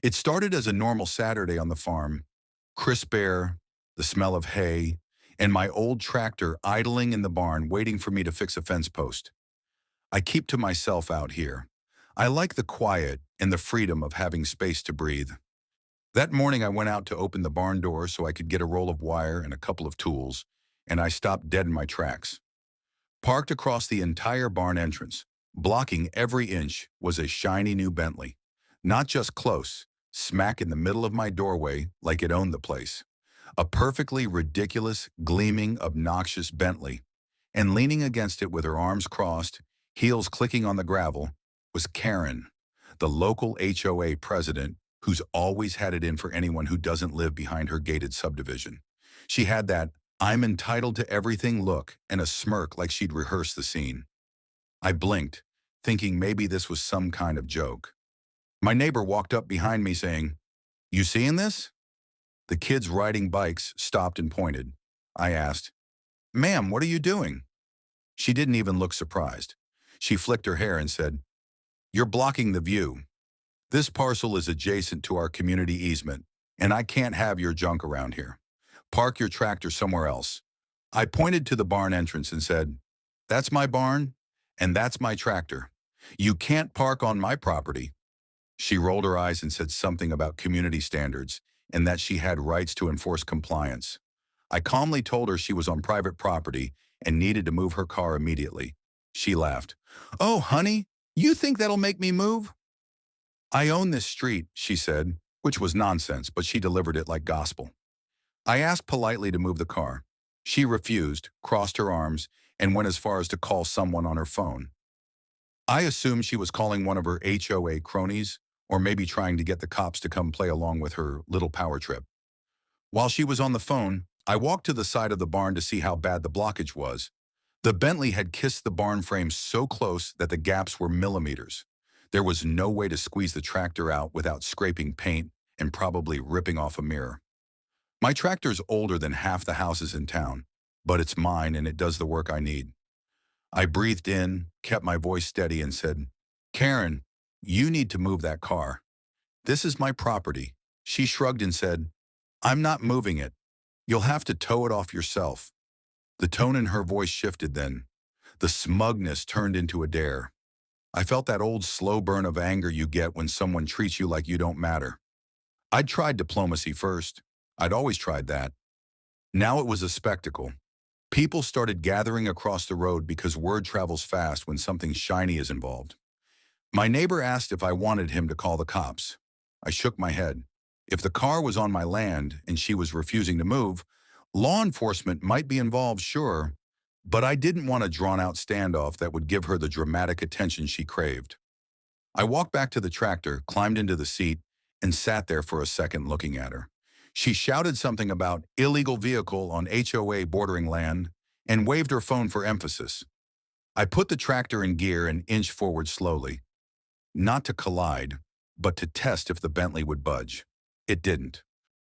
It started as a normal Saturday on the farm, crisp air, the smell of hay, and my old tractor idling in the barn waiting for me to fix a fence post. I keep to myself out here. I like the quiet and the freedom of having space to breathe. That morning I went out to open the barn door so I could get a roll of wire and a couple of tools, and I stopped dead in my tracks. Parked across the entire barn entrance, blocking every inch, was a shiny new Bentley. Not just close, smack in the middle of my doorway like it owned the place. A perfectly ridiculous, gleaming, obnoxious Bentley. And leaning against it with her arms crossed, heels clicking on the gravel, was Karen, the local HOA president who's always had it in for anyone who doesn't live behind her gated subdivision. She had that "I'm entitled to everything" look and a smirk like she'd rehearsed the scene. I blinked, thinking maybe this was some kind of joke. My neighbor walked up behind me saying, "You seeing this?" The kids riding bikes stopped and pointed. I asked, "Ma'am, what are you doing?" She didn't even look surprised. She flicked her hair and said, "You're blocking the view. This parcel is adjacent to our community easement, and I can't have your junk around here. Park your tractor somewhere else." I pointed to the barn entrance and said, "That's my barn, and that's my tractor. You can't park on my property." She rolled her eyes and said something about community standards and that she had rights to enforce compliance. I calmly told her she was on private property and needed to move her car immediately. She laughed. "Oh, honey, you think that'll make me move?" "I own this street," she said, which was nonsense, but she delivered it like gospel. I asked politely to move the car. She refused, crossed her arms, and went as far as to call someone on her phone. I assumed she was calling one of her HOA cronies, or maybe trying to get the cops to come play along with her little power trip. While she was on the phone, I walked to the side of the barn to see how bad the blockage was. The Bentley had kissed the barn frame so close that the gaps were millimeters. There was no way to squeeze the tractor out without scraping paint and probably ripping off a mirror. My tractor's older than half the houses in town, but it's mine and it does the work I need. I breathed in, kept my voice steady, and said, "Karen, you need to move that car. This is my property." She shrugged and said, "I'm not moving it. You'll have to tow it off yourself." The tone in her voice shifted then. The smugness turned into a dare. I felt that old slow burn of anger you get when someone treats you like you don't matter. I'd tried diplomacy first. I'd always tried that. Now it was a spectacle. People started gathering across the road because word travels fast when something shiny is involved. My neighbor asked if I wanted him to call the cops. I shook my head. If the car was on my land and she was refusing to move, law enforcement might be involved, sure, but I didn't want a drawn-out standoff that would give her the dramatic attention she craved. I walked back to the tractor, climbed into the seat, and sat there for a second looking at her. She shouted something about illegal vehicle on HOA bordering land and waved her phone for emphasis. I put the tractor in gear and inched forward slowly, not to collide, but to test if the Bentley would budge. It didn't.